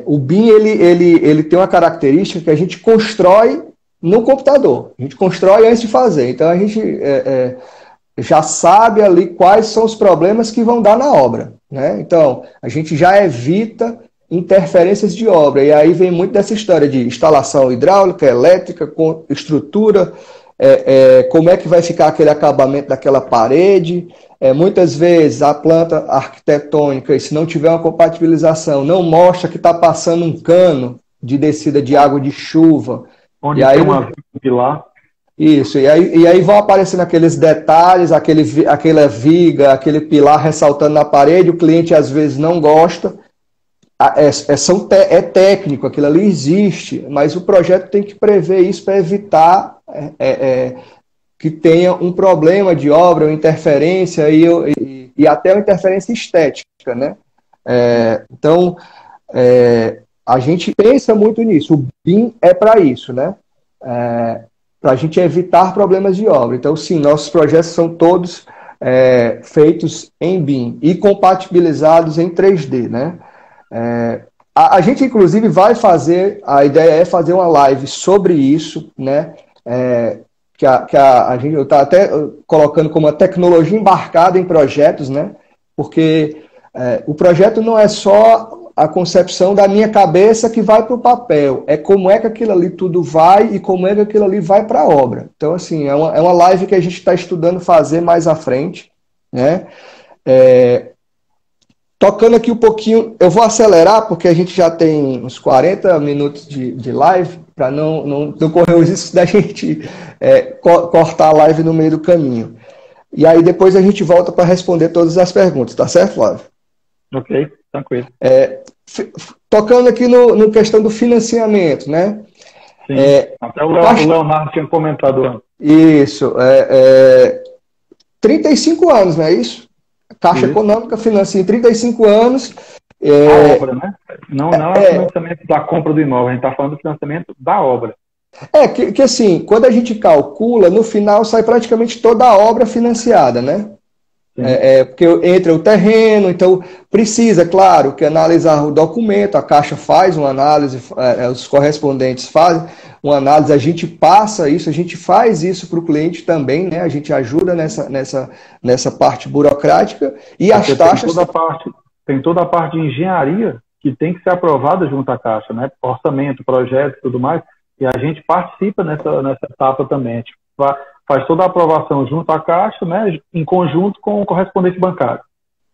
O BIM, ele tem uma característica que a gente constrói no computador. A gente constrói antes de fazer. Então, a gente já sabe ali quais são os problemas que vão dar na obra, né? Então, a gente já evita interferências de obra. E aí vem muito dessa história de instalação hidráulica, elétrica, com estrutura, como é que vai ficar aquele acabamento daquela parede. Muitas vezes a planta arquitetônica, e se não tiver uma compatibilização, não mostra que está passando um cano de descida de água de chuva. Onde tem uma pilar. Isso, e aí vão aparecendo aqueles detalhes, aquela viga, aquele pilar ressaltando na parede, o cliente às vezes não gosta. É técnico, aquilo ali existe, mas o projeto tem que prever isso para evitar que tenha um problema de obra, uma interferência e até uma interferência estética, né? Então, a gente pensa muito nisso. O BIM é para isso, né? Para a gente evitar problemas de obra. Então, sim, nossos projetos são todos feitos em BIM e compatibilizados em 3D, né? A gente, inclusive, a ideia é fazer uma live sobre isso, né? Eu estou até colocando como uma tecnologia embarcada em projetos, né? Porque o projeto não é só a concepção da minha cabeça que vai para o papel, é como é que aquilo ali tudo vai e como é que aquilo ali vai para a obra. Então, assim, é uma live que a gente está estudando fazer mais à frente, né? Tocando aqui um pouquinho, eu vou acelerar porque a gente já tem uns 40 minutos de live, para não correr o risco da gente cortar a live no meio do caminho. E aí depois a gente volta para responder todas as perguntas, tá certo, Flávio? Ok, tranquilo. Tocando aqui no questão do financiamento, né? Sim, até o Leonardo tinha comentado antes. Isso, 35 anos, não é isso? Caixa Econômica financia em 35 anos. A obra, né? Não é o financiamento da compra do imóvel, a gente está falando do financiamento da obra. Que assim, quando a gente calcula, no final sai praticamente toda a obra financiada, né? porque entra o terreno, então precisa, claro, que analisar o documento, a Caixa faz uma análise, os correspondentes fazem uma análise, a gente passa isso, a gente faz isso para o cliente também, né? A gente ajuda nessa parte burocrática e as taxas... Tem toda a parte de engenharia que tem que ser aprovada junto à Caixa, né? Orçamento, projeto e tudo mais, e a gente participa nessa etapa também. A gente faz toda a aprovação junto à Caixa, né? Em conjunto com o correspondente bancário.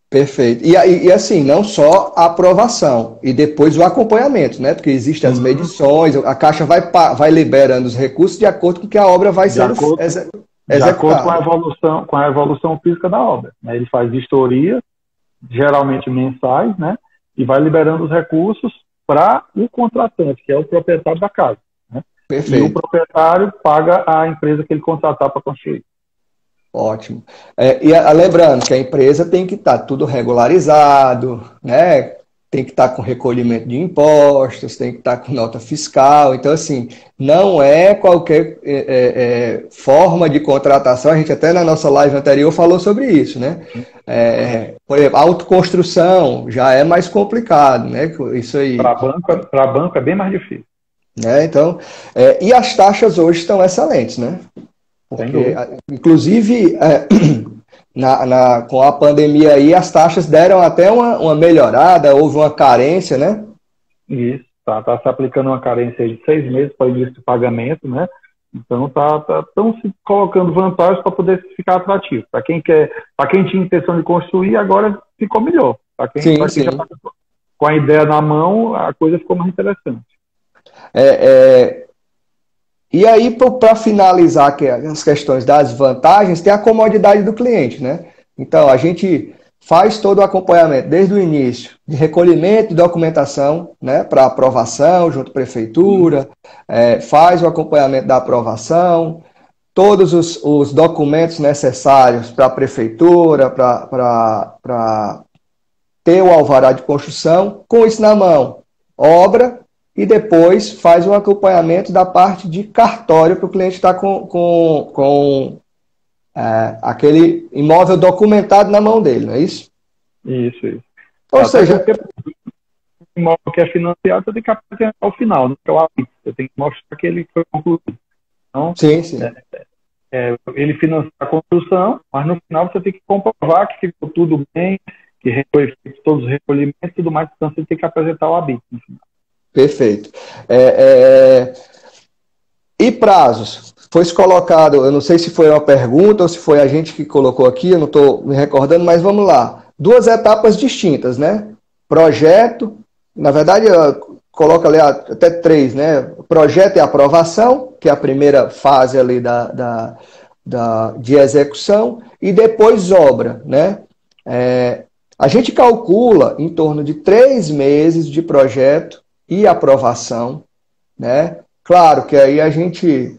Perfeito. E assim, não só a aprovação, e depois o acompanhamento, né? Porque existem as medições, a Caixa vai liberando os recursos de acordo com que a obra vai sendo executada. De acordo com a evolução física da obra, né? Ele faz vistoria, geralmente mensais, né? E vai liberando os recursos para o contratante, que é o proprietário da casa. Né? Perfeito. E o proprietário paga a empresa que ele contratar para construir. Ótimo. Lembrando que a empresa tem que estar tudo regularizado, né? Tem que estar com recolhimento de impostos, tem que estar com nota fiscal. Então, assim, não é qualquer forma de contratação. A gente até na nossa live anterior falou sobre isso, né? Por exemplo, autoconstrução já é mais complicado, né? Isso aí. Para banco é bem mais difícil. Então, e as taxas hoje estão excelentes, né? Porque, inclusive, com a pandemia aí, as taxas deram até uma melhorada, houve uma carência, né? Isso, tá se aplicando uma carência de 6 meses para o início de pagamento, né? Então, estão se colocando vantagens para poder ficar atrativo. Para quem tinha intenção de construir, agora ficou melhor. Para quem já está com a ideia na mão, a coisa ficou mais interessante. E aí, para finalizar as questões das vantagens, tem a comodidade do cliente, né? Então, a gente faz todo o acompanhamento, desde o início, de recolhimento de documentação, né, para aprovação, junto à prefeitura, faz o acompanhamento da aprovação, todos os documentos necessários para a prefeitura, para ter o alvará de construção, com isso na mão, obra, e depois faz um acompanhamento da parte de cartório para o cliente estar com aquele imóvel documentado na mão dele, não é isso? Isso. Ou seja, o imóvel que é financiado, você tem que apresentar ao final, né? Você tem que mostrar que ele foi concluído. Então, sim. Ele financia a construção, mas no final você tem que comprovar que ficou tudo bem, que foi feito todos os recolhimentos e tudo mais, então você tem que apresentar o habite no final. Perfeito. E prazos? Foi colocado, eu não sei se foi uma pergunta ou se foi a gente que colocou aqui, eu não estou me recordando, mas vamos lá. 2 etapas distintas, né? Projeto, na verdade, coloca ali até 3, né? Projeto e aprovação, que é a primeira fase ali de execução, e depois obra, né? A gente calcula em torno de 3 meses de projeto e aprovação, né? Claro que aí a gente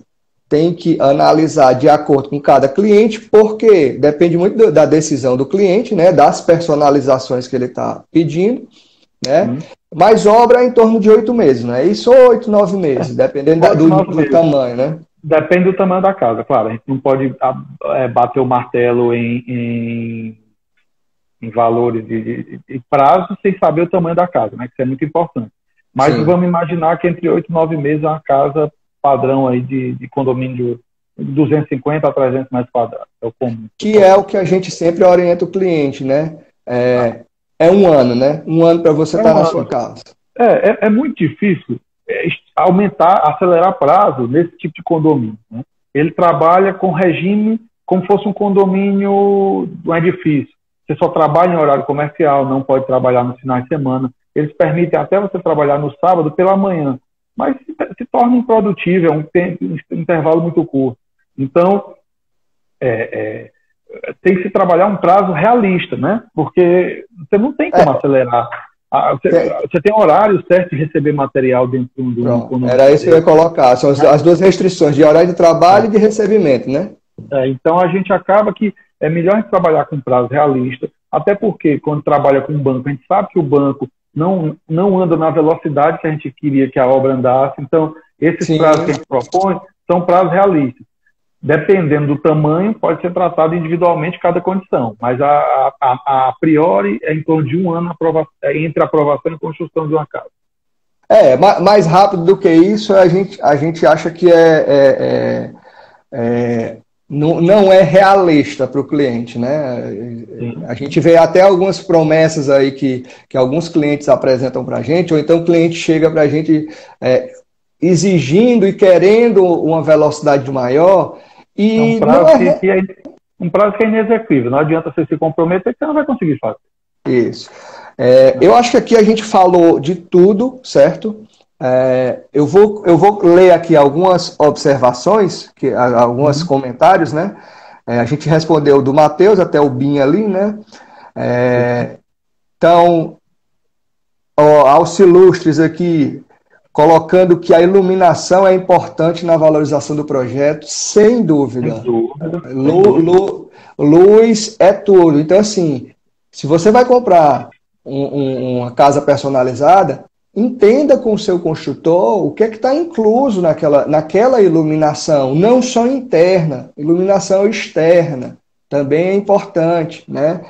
tem que analisar de acordo com cada cliente, porque depende muito da decisão do cliente, né? Das personalizações que ele está pedindo, né? Mas obra em torno de 8 meses, não é isso? 8, 9 meses, dependendo do tamanho, né? Depende do tamanho da casa, claro. A gente não pode bater o martelo em valores de prazo sem saber o tamanho da casa, né? Que isso é muito importante. Mas vamos imaginar que entre 8 e 9 meses é uma casa padrão aí de condomínio de 250 a 300 metros quadrados. É o comum. Que é o que a gente sempre orienta o cliente, né? É 1 ano, né? 1 ano para você estar na sua casa. É muito difícil acelerar prazo nesse tipo de condomínio, né? Ele trabalha com regime como fosse um condomínio, um edifício. Você só trabalha em horário comercial, não pode trabalhar nos finais de semana. Eles permitem até você trabalhar no sábado pela manhã, mas se torna improdutível, é um intervalo muito curto. Então, tem que se trabalhar um prazo realista, né? Porque você não tem como acelerar. Você tem horário certo de receber material dentro do... Era isso que eu ia colocar. São as 2 restrições, de horário de trabalho e de recebimento, né? Então, a gente acaba que é melhor a gente trabalhar com prazo realista, até porque, quando trabalha com o banco, a gente sabe que o banco não anda na velocidade que a gente queria que a obra andasse. Então, esses prazos que a gente propõe são prazos realistas. dependendo do tamanho, pode ser tratado individualmente cada condição, mas a priori é em torno de um ano entre a aprovação e a construção de uma casa. Mais rápido do que isso, a gente acha que não é realista para o cliente, né? Sim. A gente vê até algumas promessas aí que alguns clientes apresentam para a gente, ou então o cliente chega para a gente exigindo e querendo uma velocidade maior, e um prazo que é inexequível. Não adianta você se comprometer que você não vai conseguir fazer. Isso. Eu acho que aqui a gente falou de tudo, certo? Eu vou ler aqui algumas observações, alguns comentários, né? A gente respondeu do Matheus até o Bin ali, né? Então, Alcilustres aqui, colocando que a iluminação é importante na valorização do projeto, sem dúvida. Luz é tudo. Então, assim, se você vai comprar uma casa personalizada, entenda com o seu construtor o que é que está incluso naquela iluminação, não só interna, iluminação externa também é importante, né?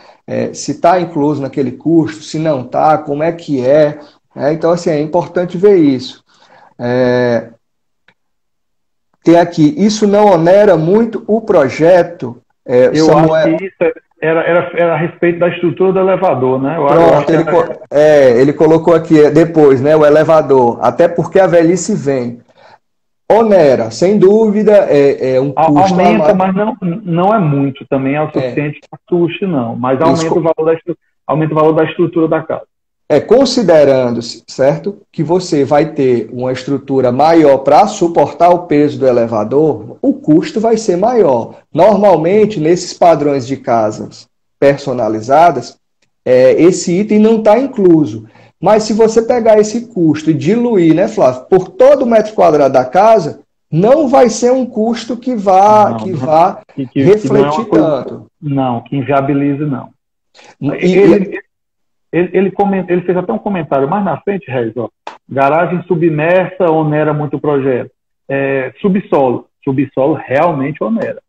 Se está incluso naquele custo, se não está, como é que é. Então, assim, é importante ver isso. Tem aqui, isso não onera muito o projeto? Eu Samuel... acho que isso era a respeito da estrutura do elevador, né? Pronto, ele colocou aqui depois, né, o elevador, até porque a velhice vem. Onera, sem dúvida, é um custo. Aumenta, mas não é muito, também é o suficiente para custo, não. Mas aumenta o valor da estrutura da casa. Considerando-se, certo, que você vai ter uma estrutura maior para suportar o peso do elevador, o custo vai ser maior. Normalmente, nesses padrões de casas personalizadas, esse item não está incluso. Mas se você pegar esse custo e diluir, né, Flávio, por todo metro quadrado da casa, não vai ser um custo que vá refletir tanto. Não, que inviabilize, não. Ele fez até um comentário mais na frente, Reis, garagem submersa onera muito o projeto. Subsolo realmente onera.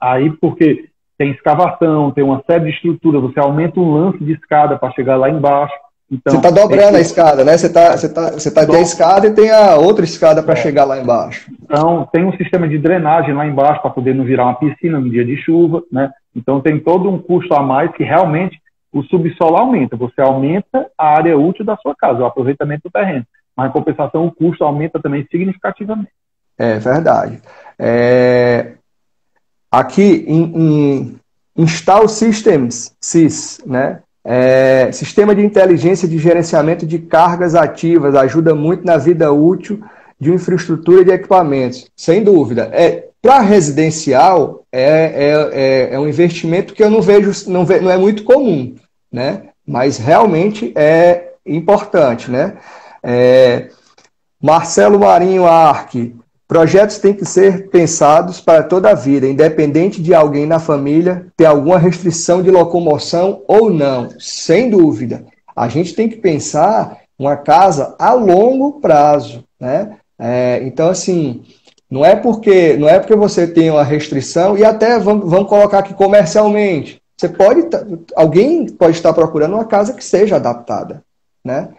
Aí porque tem escavação, tem uma série de estruturas, você aumenta um lance de escada para chegar lá embaixo. Então, você está dobrando a escada, né? Você tem a escada e tem a outra escada para chegar lá embaixo. Então, tem um sistema de drenagem lá embaixo para poder não virar uma piscina no dia de chuva, né? Então, tem todo um custo a mais que realmente o subsolo aumenta. Você aumenta a área útil da sua casa, o aproveitamento do terreno. Mas, em compensação, o custo aumenta também significativamente. É verdade. Aqui, em Install Systems, SIS, né? Sistema de inteligência de gerenciamento de cargas ativas, ajuda muito na vida útil de infraestrutura e de equipamentos. Sem dúvida. Para residencial, é um investimento que eu não vejo, não é muito comum, né? Mas realmente é importante, né? Marcelo Marinho Arque, projetos têm que ser pensados para toda a vida, independente de alguém na família ter alguma restrição de locomoção ou não, sem dúvida. A gente tem que pensar uma casa a longo prazo, né? Então, assim, não é porque você tem uma restrição, e até vamos colocar aqui comercialmente, alguém pode estar procurando uma casa que seja adaptada, né?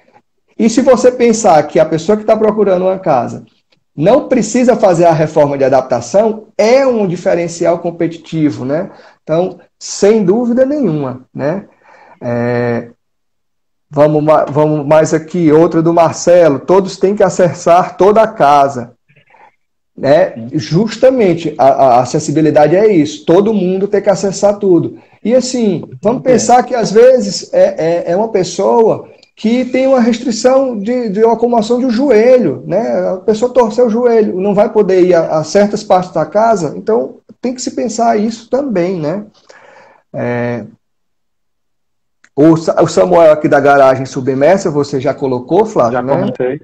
E se você pensar que a pessoa que está procurando uma casa não precisa fazer a reforma de adaptação, é um diferencial competitivo, né? Então, sem dúvida nenhuma, né? Vamos mais aqui, outra do Marcelo, todos têm que acessar toda a casa. Justamente, a acessibilidade é isso, todo mundo tem que acessar tudo. E assim, vamos pensar que às vezes é uma pessoa que tem uma restrição de locomoção de um joelho, né? A pessoa torceu o joelho, não vai poder ir a certas partes da casa, então tem que se pensar isso também, né? O Samuel aqui da garagem submersa, você já colocou, Flávio? Já comentei.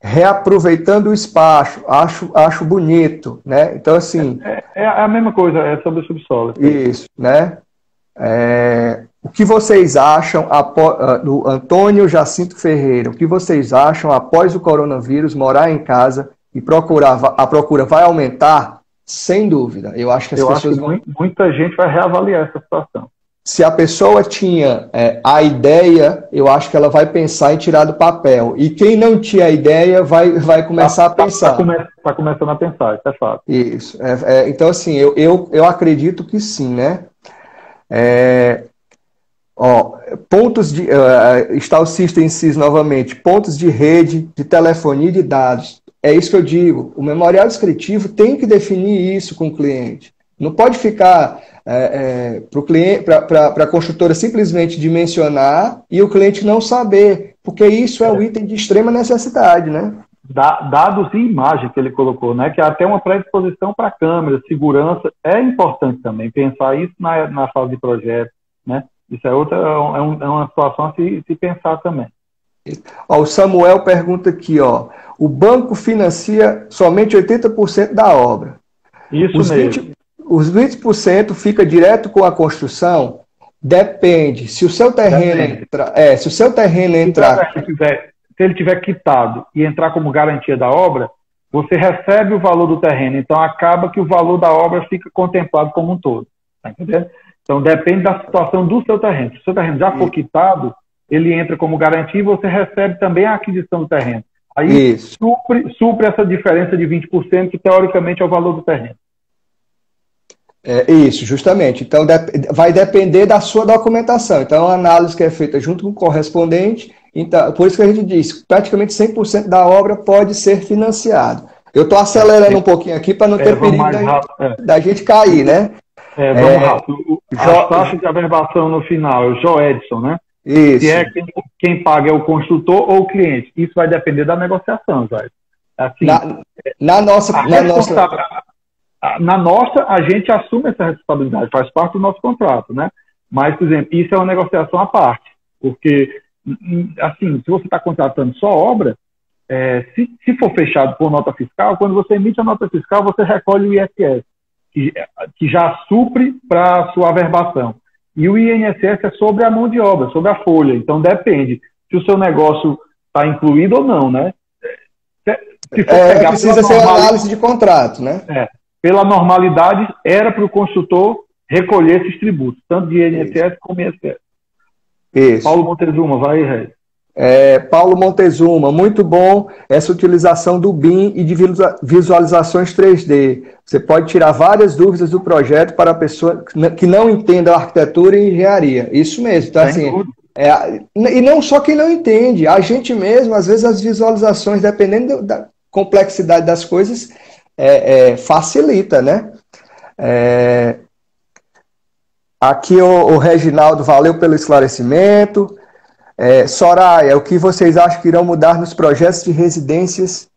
Reaproveitando o espaço, acho bonito, né? Então, assim... É a mesma coisa, é sobre o subsolo. Isso, né? O que vocês acham, do Antônio Jacinto Ferreira, o que vocês acham após o coronavírus, morar em casa e a procura vai aumentar, sem dúvida. Eu acho que as pessoas vão... muita gente vai reavaliar essa situação. Se a pessoa tinha a ideia, eu acho que ela vai pensar em tirar do papel. E quem não tinha a ideia vai começar a pensar. Está começando a pensar, isso é fato. Isso. Então, assim, eu acredito que sim, né? Pontos de... Style Systems novamente. Pontos de rede, de telefonia e de dados. É isso que eu digo. O memorial descritivo tem que definir isso com o cliente. Não pode ficar para a construtora simplesmente dimensionar e o cliente não saber, porque isso é um item de extrema necessidade, né? Dados e imagem que ele colocou, né? Que até uma predisposição para câmera, segurança, é importante também pensar isso na fase de projeto, né? Isso é uma situação a se pensar também. O Samuel pergunta aqui, o banco financia somente 80% da obra. Isso mesmo. Os 20% fica direto com a construção? Depende. Se o seu terreno entrar... Se ele tiver quitado e entrar como garantia da obra, você recebe o valor do terreno. Então, acaba que o valor da obra fica contemplado como um todo. Tá entendendo? Então, depende da situação do seu terreno. Se o seu terreno já for quitado, ele entra como garantia e você recebe também a aquisição do terreno. Aí, supre essa diferença de 20%, que teoricamente é o valor do terreno. Isso, justamente. Então, vai depender da sua documentação. Então, a análise que é feita junto com o correspondente, então, por isso que a gente diz, praticamente 100% da obra pode ser financiado. Eu estou acelerando um pouquinho aqui para não ter perigo da gente cair, né? Vamos rápido. A taxa de averbação no final é o Joedson, né? Isso. Se quem paga é o construtor ou o cliente. Isso vai depender da negociação, Jair. Assim, na nossa, a gente assume essa responsabilidade, faz parte do nosso contrato, né? Mas, por exemplo, isso é uma negociação à parte, porque, assim, se você está contratando só obra, se for fechado por nota fiscal, quando você emite a nota fiscal, você recolhe o ISS, que já supre para a sua averbação. E o INSS é sobre a mão de obra, sobre a folha. Então, depende se o seu negócio está incluído ou não, né? Se for pegar precisa ser uma análise de contrato, né? Pela normalidade, era para o construtor recolher esses tributos, tanto de INSS como ISS. Isso. Paulo Montezuma, vai, Rei. Paulo Montezuma, muito bom essa utilização do BIM e de visualizações 3D. Você pode tirar várias dúvidas do projeto para a pessoa que não entenda a arquitetura e engenharia. Isso mesmo. Então, assim, e não só quem não entende, a gente mesmo, às vezes as visualizações, dependendo da complexidade das coisas, facilita, né? Aqui o Reginaldo, valeu pelo esclarecimento. Soraya, o que vocês acham que irão mudar nos projetos de residências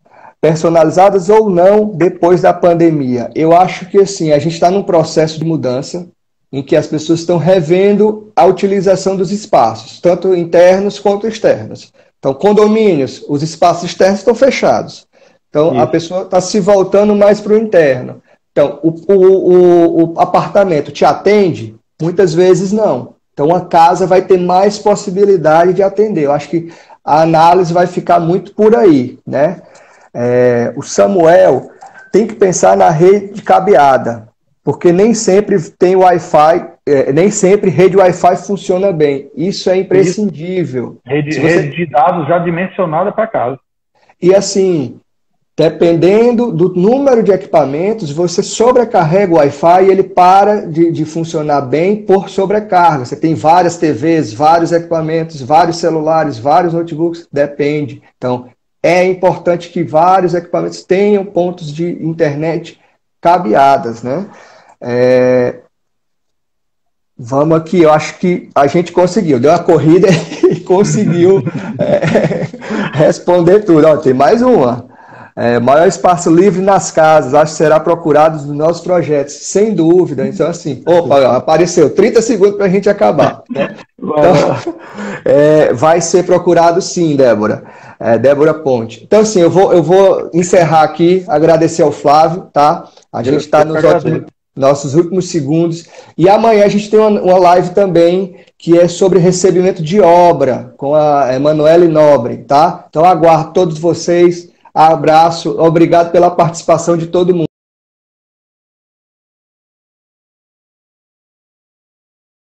personalizadas ou não depois da pandemia? Eu acho que assim, a gente está num processo de mudança em que as pessoas estão revendo a utilização dos espaços, tanto internos quanto externos. Então, condomínios, os espaços externos estão fechados. Então, a pessoa está se voltando mais para o interno. Então, o apartamento te atende? Muitas vezes não. Então, a casa vai ter mais possibilidade de atender. Eu acho que a análise vai ficar muito por aí, né? O Samuel tem que pensar na rede cabeada, porque nem sempre tem Wi-Fi, nem sempre rede Wi-Fi funciona bem. Isso é imprescindível. Rede de dados já dimensionada para casa. E assim, dependendo do número de equipamentos, você sobrecarrega o Wi-Fi e ele para de funcionar bem por sobrecarga. Você tem várias TVs, vários equipamentos, vários celulares, vários notebooks, depende. Então, é importante que vários equipamentos tenham pontos de internet cabeadas, né? Vamos aqui, eu acho que a gente conseguiu. Deu uma corrida e conseguiu responder tudo. Tem mais uma. Maior espaço livre nas casas, acho que será procurado nos nossos projetos, sem dúvida. Então, assim, apareceu 30 segundos para a gente acabar. Né? Então, vai ser procurado sim, Débora. Débora Ponte. Então, assim, eu vou encerrar aqui, agradecer ao Flávio, tá? A gente está nos nossos últimos segundos. E amanhã a gente tem uma live também que é sobre recebimento de obra, com a Emanuele Nobre, tá? Então, aguardo todos vocês. Abraço, obrigado pela participação de todo mundo.